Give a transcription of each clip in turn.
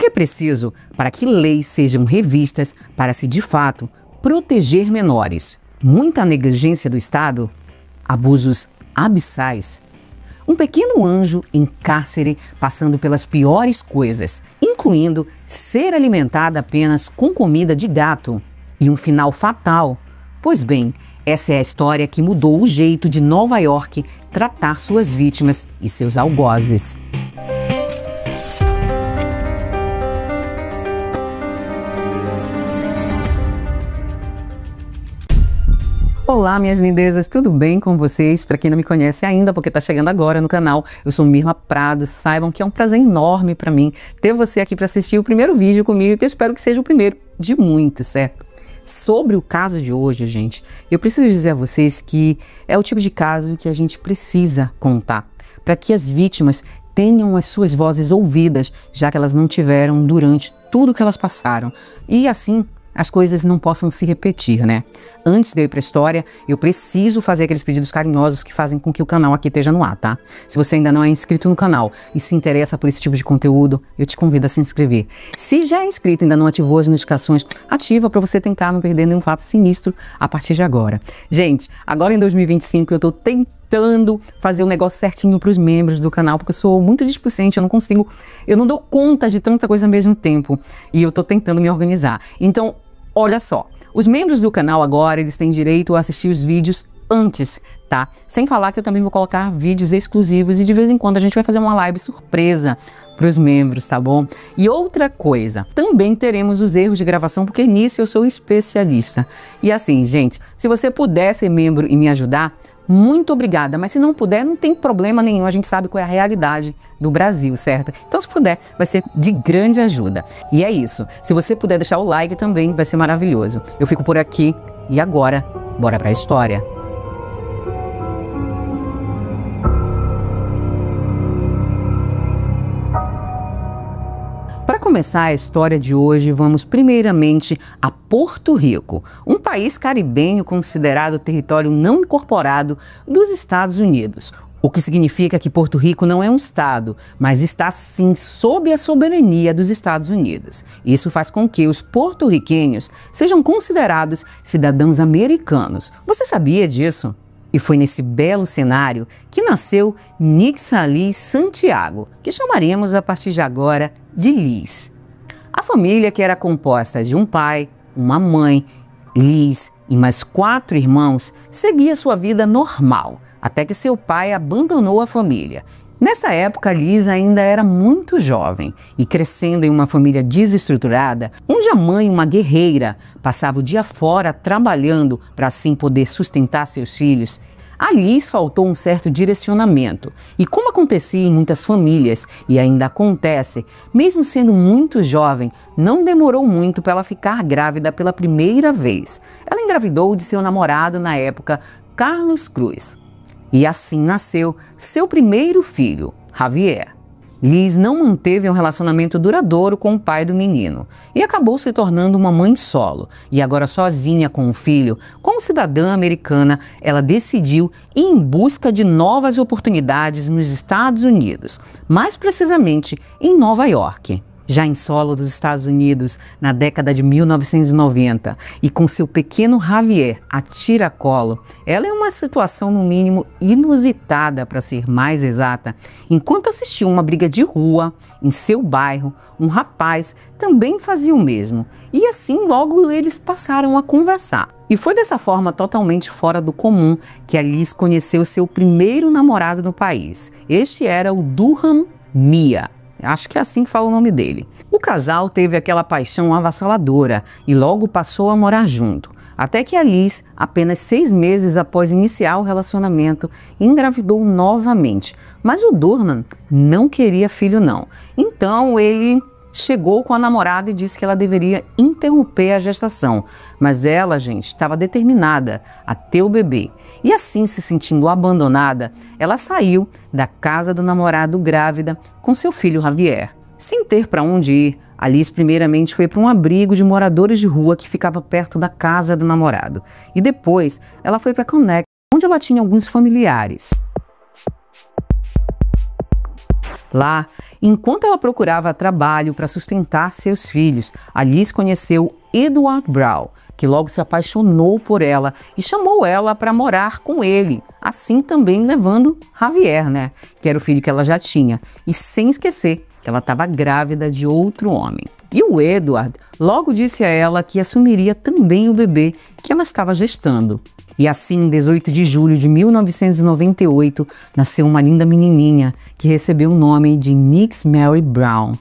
que é preciso para que leis sejam revistas para se, de fato, proteger menores? Muita negligência do Estado? Abusos abissais? Um pequeno anjo em cárcere passando pelas piores coisas, incluindo ser alimentada apenas com comida de gato? E um final fatal? Pois bem, essa é a história que mudou o jeito de Nova York tratar suas vítimas e seus algozes. Olá, minhas lindezas, tudo bem com vocês? Para quem não me conhece ainda, porque está chegando agora no canal, eu sou Mirla Prado. Saibam que é um prazer enorme para mim ter você aqui para assistir o primeiro vídeo comigo, que eu espero que seja o primeiro de muitos, certo? Sobre o caso de hoje, gente, eu preciso dizer a vocês que é o tipo de caso que a gente precisa contar, para que as vítimas tenham as suas vozes ouvidas, já que elas não tiveram durante tudo que elas passaram. E assim, as coisas não possam se repetir, né? Antes de eu ir para a história, eu preciso fazer aqueles pedidos carinhosos que fazem com que o canal aqui esteja no ar, tá? Se você ainda não é inscrito no canal e se interessa por esse tipo de conteúdo, eu te convido a se inscrever. Se já é inscrito e ainda não ativou as notificações, ativa para você tentar não perder nenhum fato sinistro a partir de agora. Gente, agora em 2025 eu tô tentando fazer um negócio certinho para os membros do canal, porque eu sou muito displicente, eu não dou conta de tanta coisa ao mesmo tempo, e eu tô tentando me organizar. Então, olha só, os membros do canal agora, eles têm direito a assistir os vídeos antes, tá? Sem falar que eu também vou colocar vídeos exclusivos e de vez em quando a gente vai fazer uma live surpresa para os membros, tá bom? E outra coisa, também teremos os erros de gravação, porque nisso eu sou especialista. E assim, gente, se você puder ser membro e me ajudar, muito obrigada, mas se não puder, não tem problema nenhum, a gente sabe qual é a realidade do Brasil, certo? Então se puder, vai ser de grande ajuda. E é isso, se você puder deixar o like também, vai ser maravilhoso. Eu fico por aqui e agora, bora pra história. Para começar a história de hoje, vamos primeiramente a Porto Rico, um país caribenho considerado território não incorporado dos Estados Unidos. O que significa que Porto Rico não é um estado, mas está sim sob a soberania dos Estados Unidos. Isso faz com que os porto-riquenhos sejam considerados cidadãos americanos. Você sabia disso? E foi nesse belo cenário que nasceu Nixali Santiago, que chamaremos a partir de agora de Liz. A família, que era composta de um pai, uma mãe, Liz e mais 4 irmãos, seguia sua vida normal, até que seu pai abandonou a família. Nessa época, Liz ainda era muito jovem e, crescendo em uma família desestruturada, onde a mãe, uma guerreira, passava o dia fora trabalhando para assim poder sustentar seus filhos, a Liz faltou um certo direcionamento. E como acontecia em muitas famílias, e ainda acontece, mesmo sendo muito jovem, não demorou muito para ela ficar grávida pela primeira vez. Ela engravidou de seu namorado na época, Carlos Cruz. E assim nasceu seu primeiro filho, Javier. Liz não manteve um relacionamento duradouro com o pai do menino e acabou se tornando uma mãe solo. E agora sozinha com o filho, como cidadã americana, ela decidiu ir em busca de novas oportunidades nos Estados Unidos, mais precisamente em Nova York. Já em solo dos Estados Unidos, na década de 1990, e com seu pequeno Javier a tiracolo, ela é uma situação no mínimo inusitada, para ser mais exata. Enquanto assistia uma briga de rua em seu bairro, um rapaz também fazia o mesmo, e assim logo eles passaram a conversar. E foi dessa forma totalmente fora do comum que a Liz conheceu seu primeiro namorado no país. Este era o Durham Mia. Acho que é assim que fala o nome dele. O casal teve aquela paixão avassaladora e logo passou a morar junto. Até que a Liz, apenas 6 meses após iniciar o relacionamento, engravidou novamente. Mas o Durham não queria filho não. Então ele chegou com a namorada e disse que ela deveria interromper a gestação. Mas ela, gente, estava determinada a ter o bebê. E assim, se sentindo abandonada, ela saiu da casa do namorado grávida com seu filho Javier. Sem ter para onde ir, a Liz primeiramente foi para um abrigo de moradores de rua que ficava perto da casa do namorado. E depois, ela foi para Connecticut, onde ela tinha alguns familiares. Lá, enquanto ela procurava trabalho para sustentar seus filhos, Alice conheceu Edward Brown, que logo se apaixonou por ela e chamou ela para morar com ele, assim também levando Javier, né, que era o filho que ela já tinha, e sem esquecer que ela estava grávida de outro homem. E o Edward logo disse a ela que assumiria também o bebê que ela estava gestando. E assim, em 18 de julho de 1998, nasceu uma linda menininha que recebeu o nome de Nix Mary Brown.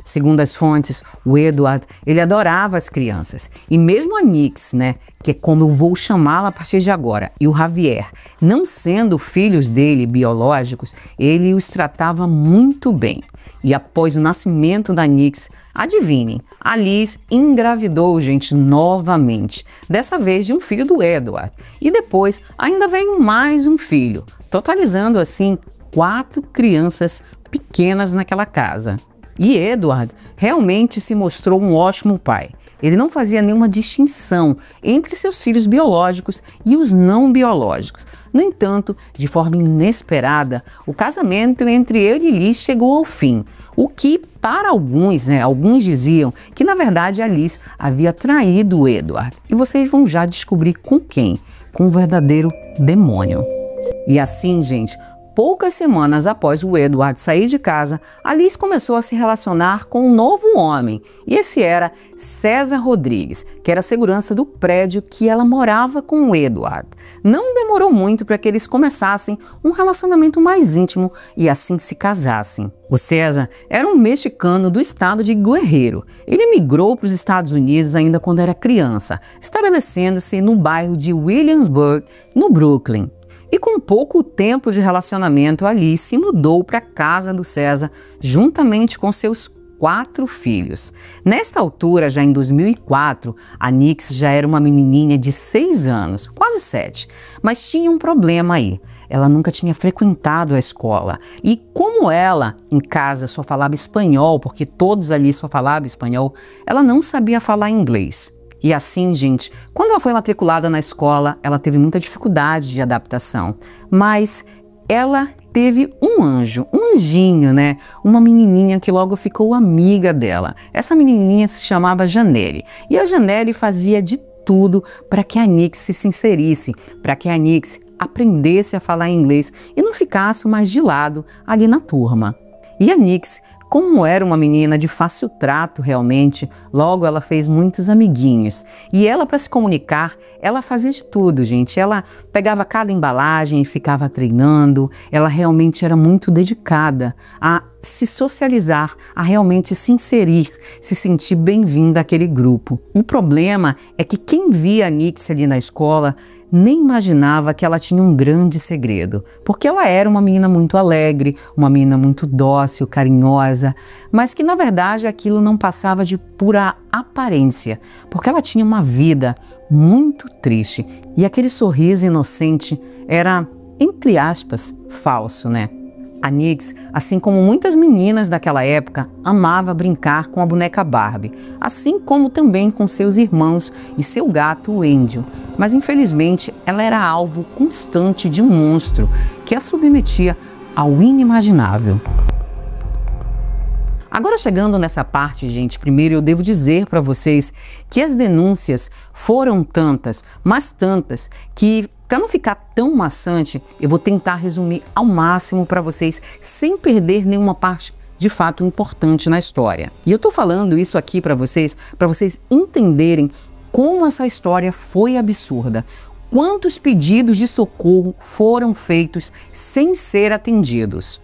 Segundo as fontes, o Edward, ele adorava as crianças. E mesmo a Nix, né, que é como eu vou chamá-la a partir de agora, e o Javier, não sendo filhos dele biológicos, ele os tratava muito bem. E após o nascimento da Nix, adivinhem, Alice engravidou, gente, novamente. Dessa vez de um filho do Edward. E depois ainda veio mais um filho, totalizando assim 4 crianças pequenas naquela casa. E Edward realmente se mostrou um ótimo pai. Ele não fazia nenhuma distinção entre seus filhos biológicos e os não biológicos. No entanto, de forma inesperada, o casamento entre ele e Liz chegou ao fim. O que, para alguns, alguns diziam que, na verdade, Alice havia traído o Edward. E vocês vão já descobrir com quem? Com o verdadeiro demônio. E assim, gente, poucas semanas após o Edward sair de casa, Alice começou a se relacionar com um novo homem. E esse era César Rodrigues, que era a segurança do prédio que ela morava com o Edward. Não demorou muito para que eles começassem um relacionamento mais íntimo e assim se casassem. O César era um mexicano do estado de Guerrero. Ele migrou para os Estados Unidos ainda quando era criança, estabelecendo-se no bairro de Williamsburg, no Brooklyn. E com pouco tempo de relacionamento, Alice se mudou para a casa do César, juntamente com seus 4 filhos. Nesta altura, já em 2004, a Nix já era uma menininha de 6 anos, quase 7, mas tinha um problema aí. Ela nunca tinha frequentado a escola. E como ela, em casa, só falava espanhol, porque todos ali só falavam espanhol, ela não sabia falar inglês. E assim, gente, quando ela foi matriculada na escola, ela teve muita dificuldade de adaptação. Mas ela teve um anjo, um anjinho, né? Uma menininha que logo ficou amiga dela. Essa menininha se chamava Janelle. E a Janelle fazia de tudo para que a Nix se inserisse, para que a Nix aprendesse a falar inglês e não ficasse mais de lado ali na turma. E a Nix, como era uma menina de fácil trato realmente, logo ela fez muitos amiguinhos. E ela, para se comunicar, ela fazia de tudo, gente. Ela pegava cada embalagem e ficava treinando. Ela realmente era muito dedicada a se socializar, a realmente se inserir, se sentir bem-vinda àquele grupo. O problema é que quem via a Nix ali na escola nem imaginava que ela tinha um grande segredo, porque ela era uma menina muito alegre, uma menina muito dócil, carinhosa, mas que na verdade aquilo não passava de pura aparência, porque ela tinha uma vida muito triste e aquele sorriso inocente era, entre aspas, falso, né? A Nix, assim como muitas meninas daquela época, amava brincar com a boneca Barbie, assim como também com seus irmãos e seu gato, o Angel. Mas infelizmente ela era alvo constante de um monstro que a submetia ao inimaginável. Agora chegando nessa parte, gente, primeiro eu devo dizer para vocês que as denúncias foram tantas, mas tantas, que para não ficar tão maçante, eu vou tentar resumir ao máximo para vocês, sem perder nenhuma parte de fato importante na história. E eu tô falando isso aqui para vocês entenderem como essa história foi absurda. Quantos pedidos de socorro foram feitos sem ser atendidos?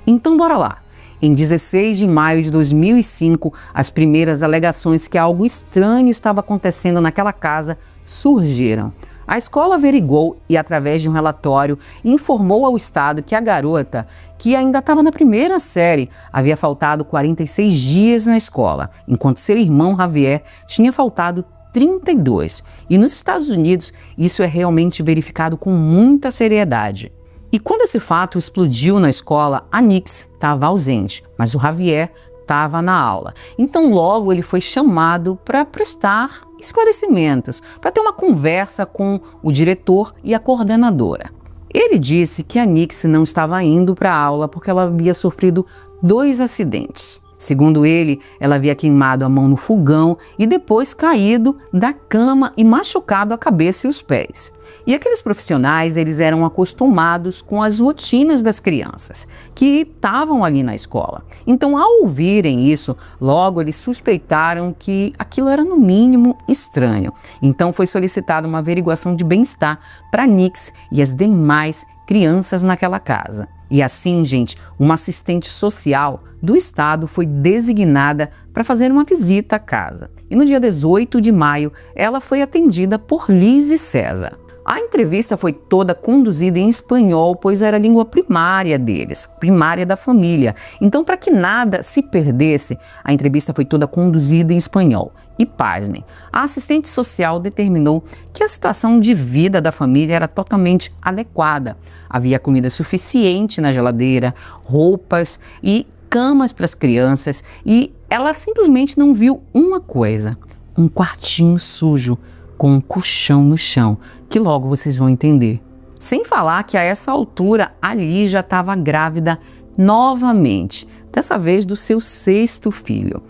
Então bora lá. Em 16 de maio de 2005, as primeiras alegações que algo estranho estava acontecendo naquela casa surgiram. A escola averigou e, através de um relatório, informou ao Estado que a garota, que ainda estava na primeira série, havia faltado 46 dias na escola, enquanto seu irmão Javier tinha faltado 32. E nos Estados Unidos, isso é realmente verificado com muita seriedade. E quando esse fato explodiu na escola, a Nix estava ausente, mas o Javier estava na aula. Então logo ele foi chamado para prestar esclarecimentos, para ter uma conversa com o diretor e a coordenadora. Ele disse que a Nix não estava indo para a aula porque ela havia sofrido 2 acidentes. Segundo ele, ela havia queimado a mão no fogão e depois caído da cama e machucado a cabeça e os pés. E aqueles profissionais, eles eram acostumados com as rotinas das crianças que estavam ali na escola. Então, ao ouvirem isso, logo eles suspeitaram que aquilo era no mínimo estranho. Então, foi solicitada uma averiguação de bem-estar para Nix e as demais crianças naquela casa. E assim, gente, uma assistente social do estado foi designada para fazer uma visita à casa. E no dia 18 de maio, ela foi atendida por Liz e César. A entrevista foi toda conduzida em espanhol, pois era a língua primária deles, primária da família. Então, para que nada se perdesse, a entrevista foi toda conduzida em espanhol. E pasmem, a assistente social determinou que a situação de vida da família era totalmente adequada. Havia comida suficiente na geladeira, roupas e camas para as crianças, e ela simplesmente não viu uma coisa: um quartinho sujo com um colchão no chão, que logo vocês vão entender. Sem falar que a essa altura ali já estava grávida novamente, dessa vez do seu 6º filho.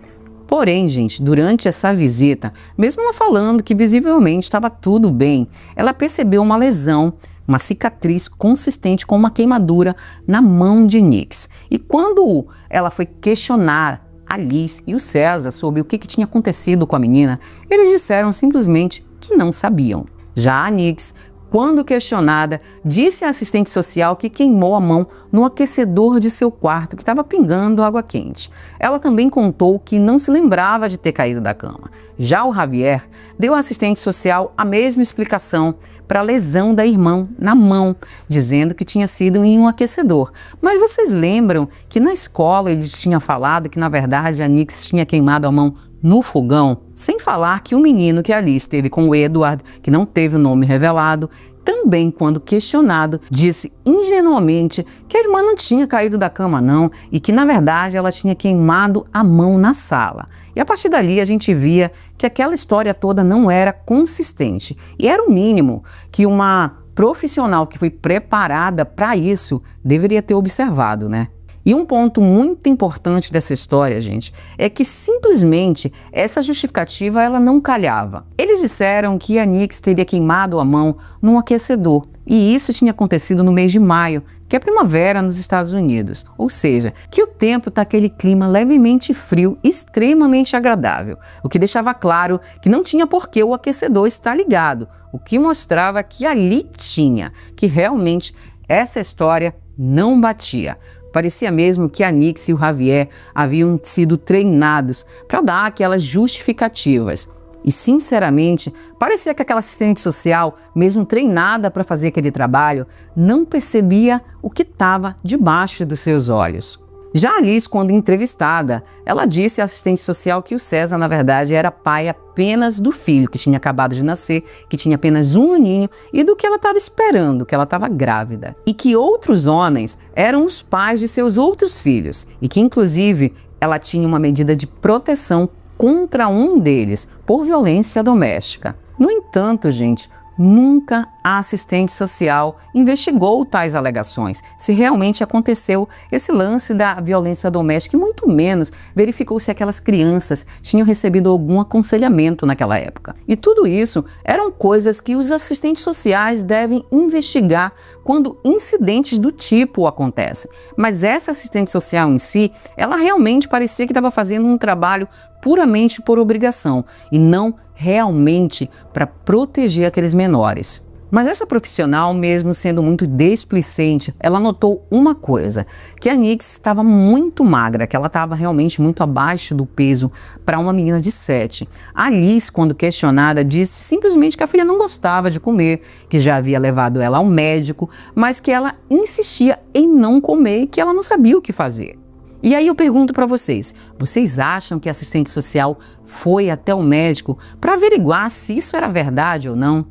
Porém, gente, durante essa visita, mesmo ela falando que visivelmente estava tudo bem, ela percebeu uma lesão, uma cicatriz consistente com uma queimadura na mão de Nix. E quando ela foi questionar a Liz e o César sobre o que tinha acontecido com a menina, eles disseram simplesmente que não sabiam. Já a Nix, quando questionada, disse à assistente social que queimou a mão no aquecedor de seu quarto, que estava pingando água quente. Ela também contou que não se lembrava de ter caído da cama. Já o Javier deu à assistente social a mesma explicação para a lesão da irmã na mão, dizendo que tinha sido em um aquecedor. Mas vocês lembram que na escola ele tinha falado que, na verdade, a Nix tinha queimado a mão no fogão? Sem falar que o menino que a Liz teve com o Edward, que não teve o nome revelado, também, quando questionado, disse ingenuamente que a irmã não tinha caído da cama não, e que na verdade ela tinha queimado a mão na sala. E a partir dali a gente via que aquela história toda não era consistente, e era o mínimo que uma profissional que foi preparada para isso deveria ter observado, né? E um ponto muito importante dessa história, gente, é que simplesmente essa justificativa ela não calhava. Eles disseram que a Nix teria queimado a mão num aquecedor, e isso tinha acontecido no mês de maio, que é primavera nos Estados Unidos. Ou seja, que o tempo está aquele clima levemente frio, extremamente agradável, o que deixava claro que não tinha por que o aquecedor estar ligado, o que mostrava que ali tinha, que realmente essa história não batia. Parecia mesmo que a Nix e o Javier haviam sido treinados para dar aquelas justificativas. E, sinceramente, parecia que aquela assistente social, mesmo treinada para fazer aquele trabalho, não percebia o que estava debaixo dos seus olhos. Já a Liz, quando entrevistada, ela disse à assistente social que o César, na verdade, era pai apenas do filho, que tinha acabado de nascer, que tinha apenas um aninho, e do que ela estava esperando, que ela estava grávida. E que outros homens eram os pais de seus outros filhos, e que, inclusive, ela tinha uma medida de proteção contra um deles, por violência doméstica. No entanto, gente, nunca a assistente social investigou tais alegações, se realmente aconteceu esse lance da violência doméstica, e muito menos verificou se aquelas crianças tinham recebido algum aconselhamento naquela época. E tudo isso eram coisas que os assistentes sociais devem investigar quando incidentes do tipo acontecem. Mas essa assistente social em si, ela realmente parecia que estava fazendo um trabalho puramente por obrigação e não realmente para proteger aqueles menores. Mas essa profissional, mesmo sendo muito displicente, ela notou uma coisa, que a Nix estava muito magra, que ela estava realmente muito abaixo do peso para uma menina de 7. A Liz, quando questionada, disse simplesmente que a filha não gostava de comer, que já havia levado ela ao médico, mas que ela insistia em não comer e que ela não sabia o que fazer. E aí eu pergunto para vocês, vocês acham que a assistente social foi até o médico para averiguar se isso era verdade ou não?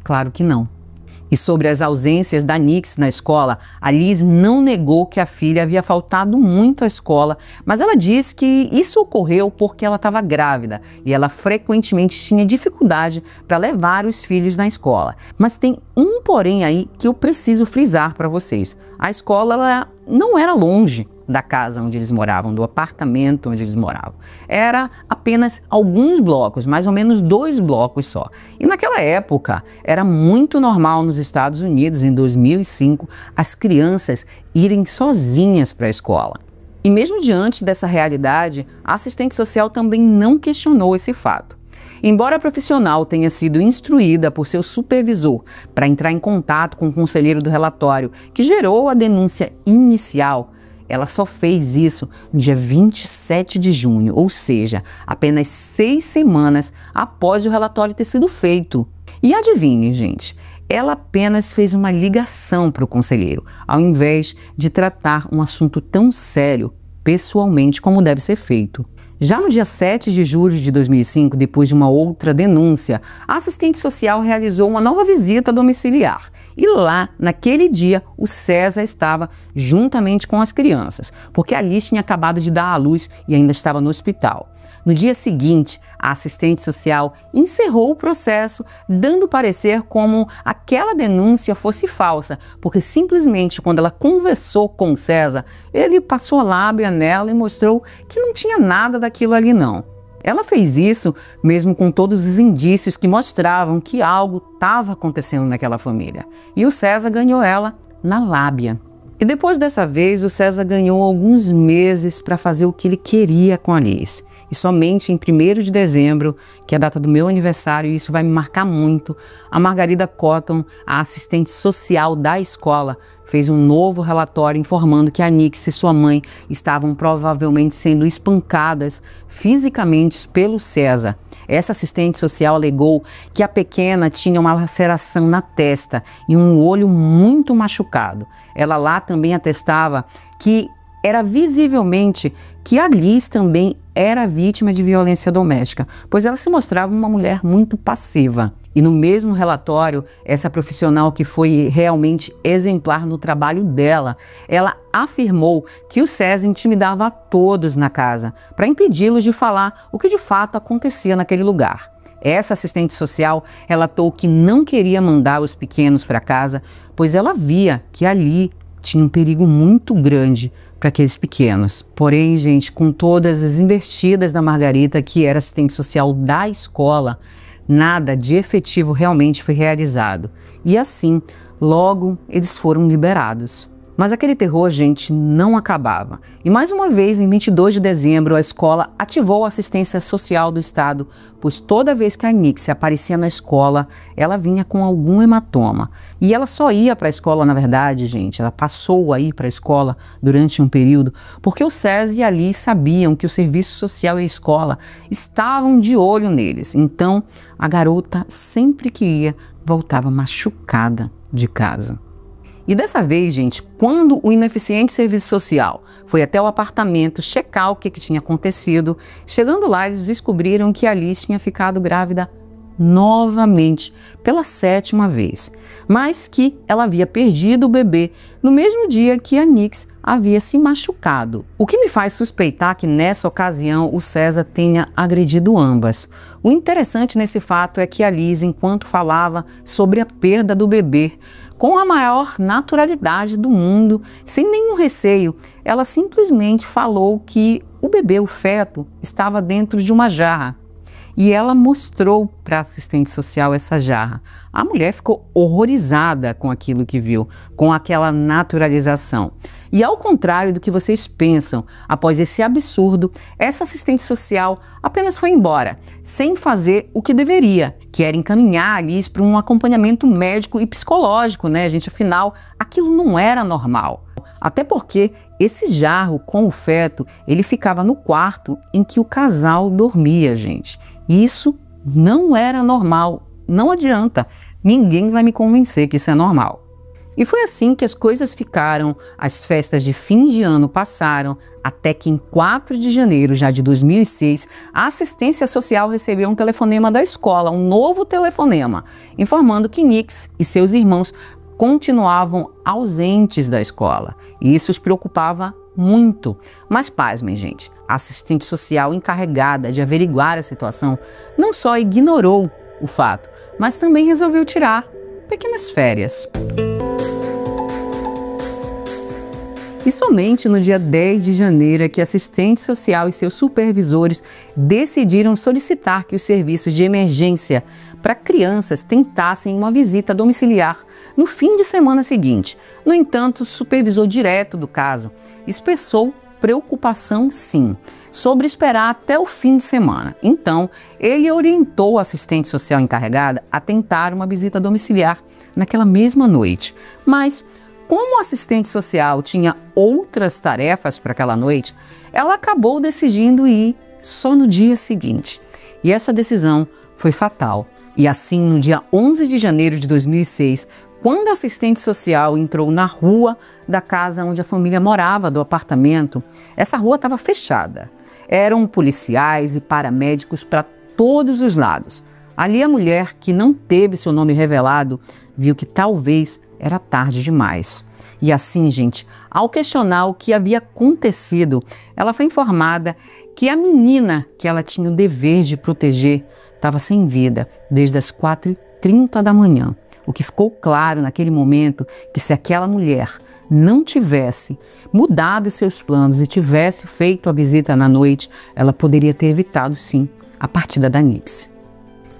Claro que não. E sobre as ausências da Nix na escola, a Liz não negou que a filha havia faltado muito à escola, mas ela disse que isso ocorreu porque ela estava grávida e ela frequentemente tinha dificuldade para levar os filhos na escola. Mas tem um porém aí que eu preciso frisar para vocês. A escola ela não era longe da casa onde eles moravam, do apartamento onde eles moravam. Era apenas alguns blocos, mais ou menos 2 blocos só. E naquela época era muito normal nos Estados Unidos, em 2005, as crianças irem sozinhas para a escola. E mesmo diante dessa realidade, a assistente social também não questionou esse fato. Embora a profissional tenha sido instruída por seu supervisor para entrar em contato com o conselheiro do relatório que gerou a denúncia inicial, ela só fez isso no dia 27 de junho, ou seja, apenas 6 semanas após o relatório ter sido feito. E adivinhe, gente, ela apenas fez uma ligação para o conselheiro, ao invés de tratar um assunto tão sério pessoalmente como deve ser feito. Já no dia 7 de julho de 2005, depois de uma outra denúncia, a assistente social realizou uma nova visita domiciliar. E lá, naquele dia, o César estava juntamente com as crianças, porque a Alice tinha acabado de dar à luz e ainda estava no hospital. No dia seguinte, a assistente social encerrou o processo, dando parecer como aquela denúncia fosse falsa, porque simplesmente quando ela conversou com o César, ele passou a lábia nela e mostrou que não tinha nada daquilo ali não. Ela fez isso mesmo com todos os indícios que mostravam que algo estava acontecendo naquela família. E o César ganhou ela na lábia. E depois dessa vez, o César ganhou alguns meses para fazer o que ele queria com a Alice. E somente em 1º de dezembro, que é a data do meu aniversário, e isso vai me marcar muito, a Margarida Cotton, a assistente social da escola, fez um novo relatório informando que a Nix e sua mãe estavam provavelmente sendo espancadas fisicamente pelo César. Essa assistente social alegou que a pequena tinha uma laceração na testa e um olho muito machucado. Ela lá também atestava que era visivelmente que a Liz também era vítima de violência doméstica, pois ela se mostrava uma mulher muito passiva. E no mesmo relatório, essa profissional que foi realmente exemplar no trabalho dela, ela afirmou que o César intimidava a todos na casa para impedi-los de falar o que de fato acontecia naquele lugar. Essa assistente social relatou que não queria mandar os pequenos para casa, pois ela via que ali tinha um perigo muito grande para aqueles pequenos. Porém, gente, com todas as investidas da Margarita, que era assistente social da escola, nada de efetivo realmente foi realizado. E assim, logo eles foram liberados. Mas aquele terror, gente, não acabava. E mais uma vez, em 22 de dezembro, a escola ativou a assistência social do estado, pois toda vez que a Nix aparecia na escola, ela vinha com algum hematoma. E ela só ia para a escola, na verdade, gente, ela passou a ir para a escola durante um período, porque o César e a Liz sabiam que o serviço social e a escola estavam de olho neles. Então, a garota, sempre que ia, voltava machucada de casa. E dessa vez, gente, quando o ineficiente serviço social foi até o apartamento checar o que tinha acontecido, chegando lá eles descobriram que a Alice tinha ficado grávida novamente pela 7ª vez, mas que ela havia perdido o bebê no mesmo dia que a Nix havia se machucado. O que me faz suspeitar que nessa ocasião o César tenha agredido ambas. O interessante nesse fato é que a Liz, enquanto falava sobre a perda do bebê, com a maior naturalidade do mundo, sem nenhum receio, ela simplesmente falou que o bebê, o feto, estava dentro de uma jarra. E ela mostrou para a assistente social essa jarra. A mulher ficou horrorizada com aquilo que viu, com aquela naturalização. E ao contrário do que vocês pensam, após esse absurdo, essa assistente social apenas foi embora, sem fazer o que deveria, que era encaminhar a Liz para um acompanhamento médico e psicológico, né, gente? Afinal, aquilo não era normal. Até porque esse jarro com o feto, ele ficava no quarto em que o casal dormia, gente. Isso não era normal, não adianta, ninguém vai me convencer que isso é normal. E foi assim que as coisas ficaram, as festas de fim de ano passaram, até que em 4 de janeiro já de 2006, a assistência social recebeu um telefonema da escola, um novo telefonema, informando que Nix e seus irmãos continuavam ausentes da escola. E isso os preocupava muito. Mas pasmem, gente, a assistente social encarregada de averiguar a situação não só ignorou o fato, mas também resolveu tirar pequenas férias. E somente no dia 10 de janeiro é que a assistente social e seus supervisores decidiram solicitar que os serviços de emergência para crianças tentassem uma visita domiciliar no fim de semana seguinte. No entanto, o supervisor direto do caso expressou preocupação, sim, sobre esperar até o fim de semana. Então, ele orientou a assistente social encarregada a tentar uma visita domiciliar naquela mesma noite. Mas, como a assistente social tinha outras tarefas para aquela noite, ela acabou decidindo ir só no dia seguinte. E essa decisão foi fatal. E assim, no dia 11 de janeiro de 2006, quando a assistente social entrou na rua da casa onde a família morava, do apartamento, essa rua estava fechada. Eram policiais e paramédicos para todos os lados. Ali a mulher, que não teve seu nome revelado, viu que talvez era tarde demais. E assim, gente, ao questionar o que havia acontecido, ela foi informada que a menina que ela tinha o dever de proteger estava sem vida desde as 4h30 da manhã. O que ficou claro naquele momento que se aquela mulher não tivesse mudado seus planos e tivesse feito a visita na noite, ela poderia ter evitado, sim, a partida da Nixie.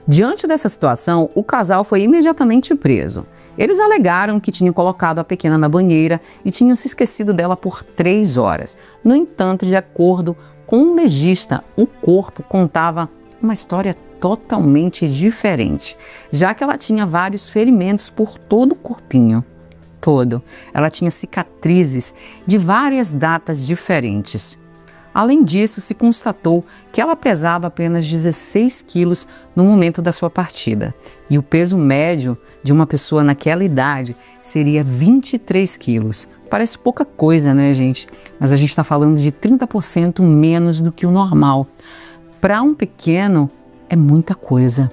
Diante dessa situação, o casal foi imediatamente preso. Eles alegaram que tinham colocado a pequena na banheira e tinham se esquecido dela por 3 horas. No entanto, de acordo com o legista, o corpo contava uma história totalmente diferente, já que ela tinha vários ferimentos por todo o corpinho. Ela tinha cicatrizes de várias datas diferentes. Além disso, se constatou que ela pesava apenas 16 quilos no momento da sua partida. E o peso médio de uma pessoa naquela idade seria 23 quilos. Parece pouca coisa, né, gente? Mas a gente está falando de 30% menos do que o normal. Para um pequeno, é muita coisa.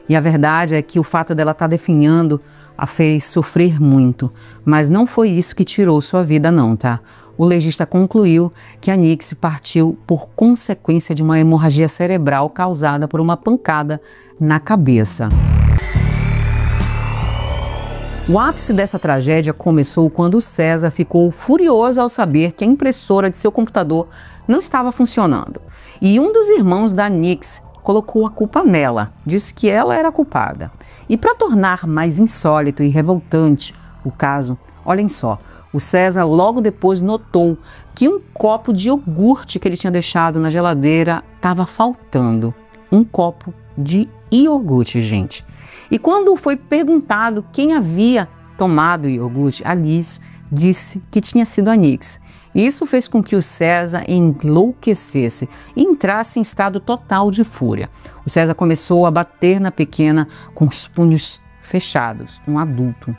E a verdade é que o fato dela estar definhando a fez sofrer muito. Mas não foi isso que tirou sua vida, não, tá? O legista concluiu que a Nixie partiu por consequência de uma hemorragia cerebral causada por uma pancada na cabeça. O ápice dessa tragédia começou quando o César ficou furioso ao saber que a impressora de seu computador não estava funcionando. E um dos irmãos da Nixie colocou a culpa nela, disse que ela era a culpada. E para tornar mais insólito e revoltante o caso, olhem só, o César logo depois notou que um copo de iogurte que ele tinha deixado na geladeira estava faltando. Um copo de iogurte, gente. E quando foi perguntado quem havia tomado o iogurte, a Liz disse que tinha sido a Nixie. Isso fez com que o César enlouquecesse e entrasse em estado total de fúria. O César começou a bater na pequena com os punhos fechados, um adulto.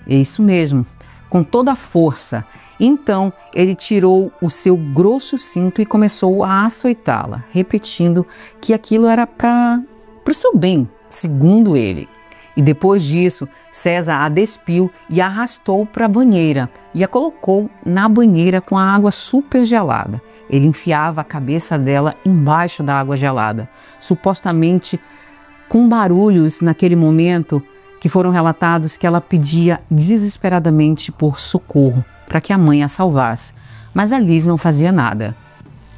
É isso mesmo, com toda a força. Então ele tirou o seu grosso cinto e começou a açoitá-la, repetindo que aquilo era para o seu bem, segundo ele. E depois disso, César a despiu e a arrastou para a banheira e a colocou na banheira com a água super gelada. Ele enfiava a cabeça dela embaixo da água gelada, supostamente com barulhos naquele momento que foram relatados que ela pedia desesperadamente por socorro para que a mãe a salvasse. Mas a Liz não fazia nada.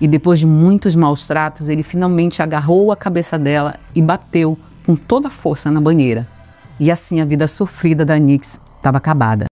E depois de muitos maus tratos, ele finalmente agarrou a cabeça dela e bateu com toda a força na banheira. E assim a vida sofrida da Nixie estava acabada.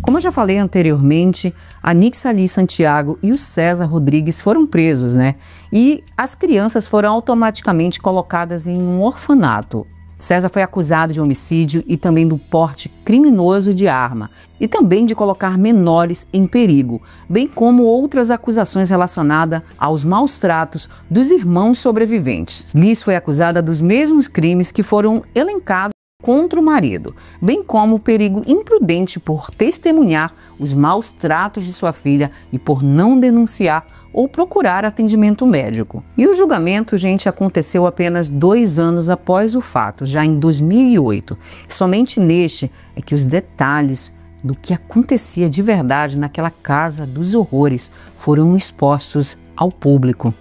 Como eu já falei anteriormente, a Nixie Alice Santiago e o César Rodrigues foram presos, né? E as crianças foram automaticamente colocadas em um orfanato. César foi acusado de homicídio e também do porte criminoso de arma e também de colocar menores em perigo, bem como outras acusações relacionadas aos maus tratos dos irmãos sobreviventes. Liz foi acusada dos mesmos crimes que foram elencados contra o marido, bem como o perigo imprudente por testemunhar os maus tratos de sua filha e por não denunciar ou procurar atendimento médico. E o julgamento, gente, aconteceu apenas 2 anos após o fato, já em 2008. Somente neste é que os detalhes do que acontecia de verdade naquela casa dos horrores foram expostos ao público.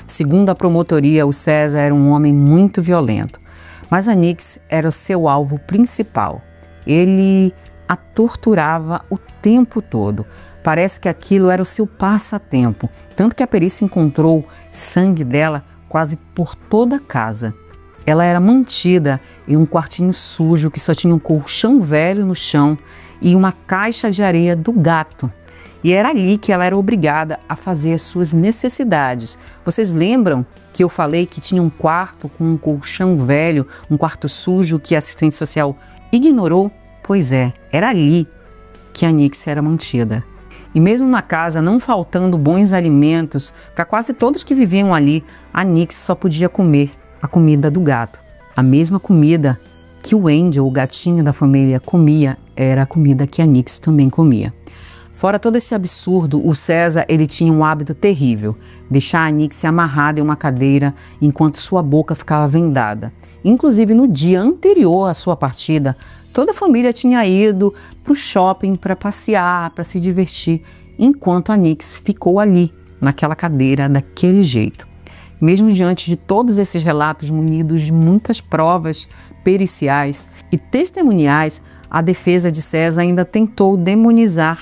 Segundo a promotoria, o César era um homem muito violento. Mas a Nixie era seu alvo principal. Ele a torturava o tempo todo. Parece que aquilo era o seu passatempo, tanto que a perícia encontrou sangue dela quase por toda a casa. Ela era mantida em um quartinho sujo que só tinha um colchão velho no chão e uma caixa de areia do gato. E era ali que ela era obrigada a fazer as suas necessidades. Vocês lembram que eu falei que tinha um quarto com um colchão velho, um quarto sujo que a assistente social ignorou? Pois é, era ali que a Nix era mantida. E mesmo na casa não faltando bons alimentos para quase todos que viviam ali, a Nix só podia comer a comida do gato. A mesma comida que o Angel, o gatinho da família, comia, era a comida que a Nix também comia. Fora todo esse absurdo, o César ele tinha um hábito terrível, deixar a Nix amarrada em uma cadeira enquanto sua boca ficava vendada. Inclusive no dia anterior à sua partida, toda a família tinha ido para o shopping para passear, para se divertir, enquanto a Nix ficou ali, naquela cadeira, daquele jeito. Mesmo diante de todos esses relatos munidos de muitas provas periciais e testemuniais, a defesa de César ainda tentou demonizar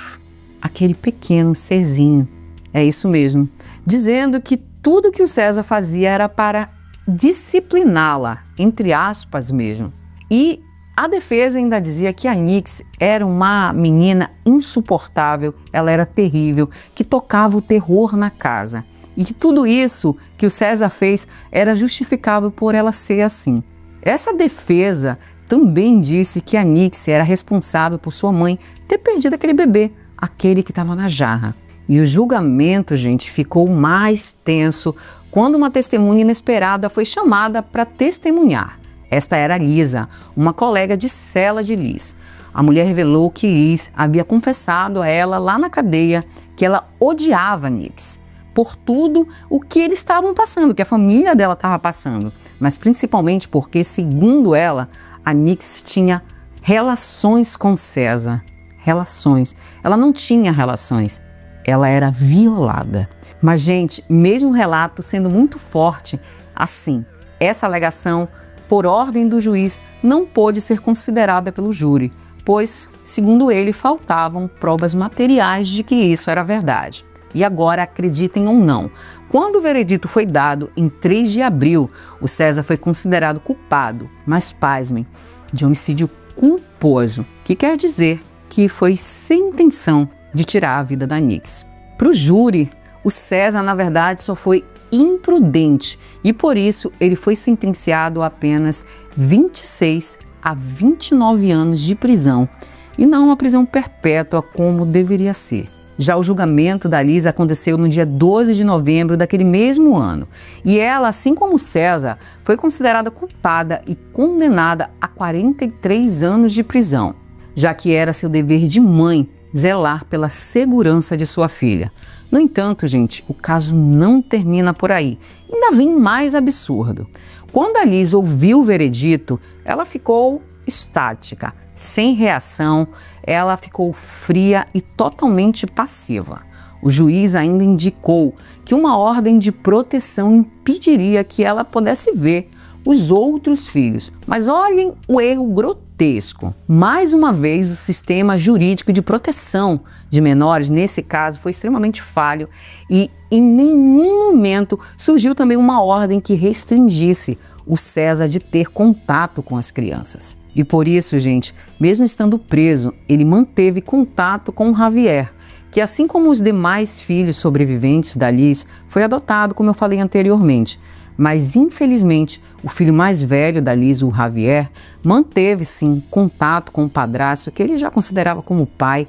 aquele pequeno serzinho. É isso mesmo, dizendo que tudo que o César fazia era para discipliná-la, entre aspas mesmo. E a defesa ainda dizia que a Nix era uma menina insuportável, ela era terrível, que tocava o terror na casa. E que tudo isso que o César fez era justificável por ela ser assim. Essa defesa também disse que a Nix era responsável por sua mãe ter perdido aquele bebê, aquele que estava na jarra. E o julgamento, gente, ficou mais tenso quando uma testemunha inesperada foi chamada para testemunhar. Esta era Lisa, uma colega de cela de Liz. A mulher revelou que Liz havia confessado a ela lá na cadeia que ela odiava Nix por tudo o que eles estavam passando, que a família dela estava passando, mas principalmente porque, segundo ela, a Nix tinha relações com César. Relações. Ela não tinha relações, ela era violada. Mas, gente, mesmo o relato sendo muito forte, assim, essa alegação, por ordem do juiz, não pôde ser considerada pelo júri, pois, segundo ele, faltavam provas materiais de que isso era verdade. E agora, acreditem ou não, quando o veredito foi dado em 3 de abril, o César foi considerado culpado, mas pasmem, de homicídio culposo, que quer dizer que foi sem intenção de tirar a vida da Nix. Para o júri, o César, na verdade, só foi imprudente e, por isso, ele foi sentenciado a apenas 26 a 29 anos de prisão e não uma prisão perpétua como deveria ser. Já o julgamento da Liz aconteceu no dia 12 de novembro daquele mesmo ano. E ela, assim como César, foi considerada culpada e condenada a 43 anos de prisão, já que era seu dever de mãe zelar pela segurança de sua filha. No entanto, gente, o caso não termina por aí. Ainda vem mais absurdo. Quando a Liz ouviu o veredito, ela ficou estática, sem reação, ela ficou fria e totalmente passiva. O juiz ainda indicou que uma ordem de proteção impediria que ela pudesse ver os outros filhos. Mas olhem o erro grotesco. Mais uma vez, o sistema jurídico de proteção de menores, nesse caso, foi extremamente falho e em nenhum momento surgiu também uma ordem que restringisse o César de ter contato com as crianças. E por isso, gente, mesmo estando preso, ele manteve contato com o Javier, que assim como os demais filhos sobreviventes da Liz, foi adotado, como eu falei anteriormente. Mas, infelizmente, o filho mais velho da Liz, o Javier, manteve, sim, contato com o padrasto, que ele já considerava como pai.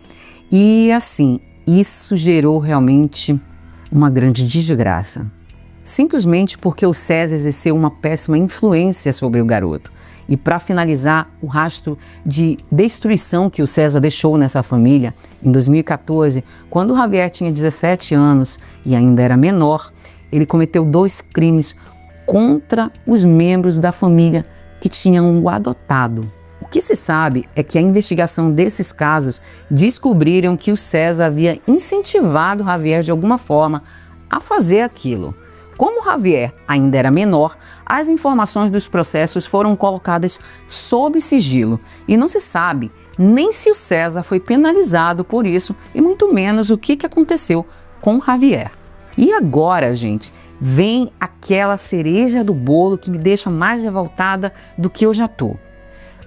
E, assim, isso gerou realmente uma grande desgraça. Simplesmente porque o César exerceu uma péssima influência sobre o garoto. E para finalizar, o rastro de destruição que o César deixou nessa família, em 2014, quando o Javier tinha 17 anos e ainda era menor, ele cometeu 2 crimes contra os membros da família que tinham o adotado. O que se sabe é que a investigação desses casos descobriram que o César havia incentivado o Javier de alguma forma a fazer aquilo. Como Javier ainda era menor, as informações dos processos foram colocadas sob sigilo e não se sabe nem se o César foi penalizado por isso e muito menos o que aconteceu com Javier. E agora, gente, vem aquela cereja do bolo que me deixa mais revoltada do que eu já tô.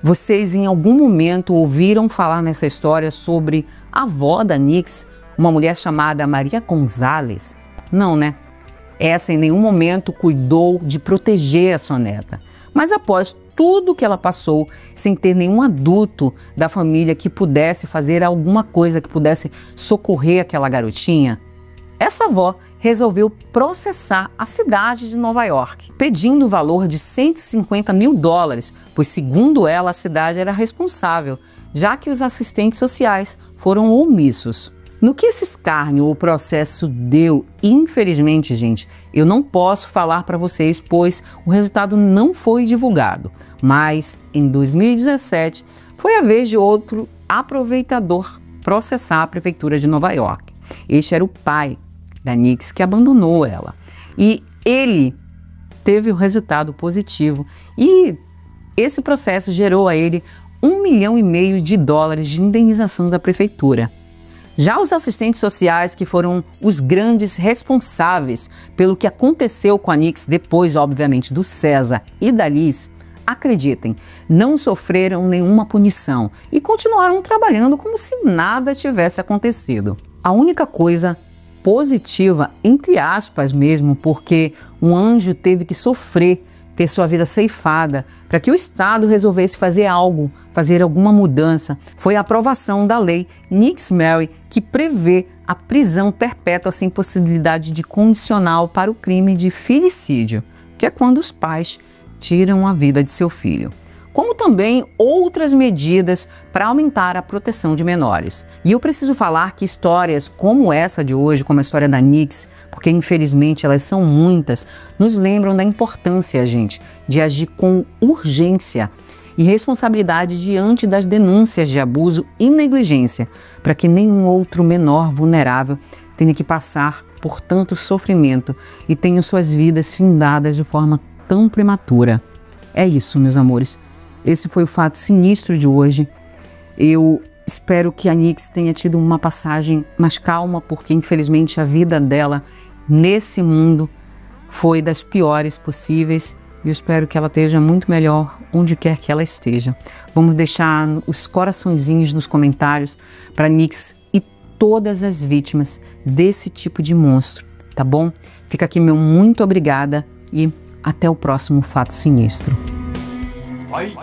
Vocês em algum momento ouviram falar nessa história sobre a avó da Nix, uma mulher chamada Maria Gonzalez? Não, né? Essa em nenhum momento cuidou de proteger a sua neta. Mas após tudo que ela passou, sem ter nenhum adulto da família que pudesse fazer alguma coisa, que pudesse socorrer aquela garotinha, essa avó resolveu processar a cidade de Nova York, pedindo o valor de $150 mil, pois segundo ela a cidade era responsável, já que os assistentes sociais foram omissos. No que esse escárnio ou processo deu, infelizmente, gente, eu não posso falar para vocês, pois o resultado não foi divulgado. Mas em 2017 foi a vez de outro aproveitador processar a prefeitura de Nova York. Este era o pai da Nix que abandonou ela. E ele teve o resultado positivo e esse processo gerou a ele $1,5 milhão de indenização da prefeitura. Já os assistentes sociais, que foram os grandes responsáveis pelo que aconteceu com a Nix depois, obviamente, do César e da Liz, acreditem, não sofreram nenhuma punição e continuaram trabalhando como se nada tivesse acontecido. A única coisa positiva, entre aspas mesmo, porque um anjo teve que sofrer, ter sua vida ceifada, para que o Estado resolvesse fazer algo, fazer alguma mudança, foi a aprovação da lei Nix-Mary, que prevê a prisão perpétua sem possibilidade de condicional para o crime de filicídio, que é quando os pais tiram a vida de seu filho. Como também outras medidas para aumentar a proteção de menores. E eu preciso falar que histórias como essa de hoje, como a história da Nix, porque infelizmente elas são muitas, nos lembram da importância, gente, de agir com urgência e responsabilidade diante das denúncias de abuso e negligência, para que nenhum outro menor vulnerável tenha que passar por tanto sofrimento e tenha suas vidas findadas de forma tão prematura. É isso, meus amores. Esse foi o fato sinistro de hoje. Eu espero que a Nix tenha tido uma passagem mais calma, porque infelizmente a vida dela nesse mundo foi das piores possíveis. E eu espero que ela esteja muito melhor onde quer que ela esteja. Vamos deixar os coraçõezinhos nos comentários para Nix e todas as vítimas desse tipo de monstro, tá bom? Fica aqui meu muito obrigada e até o próximo fato sinistro. Bye.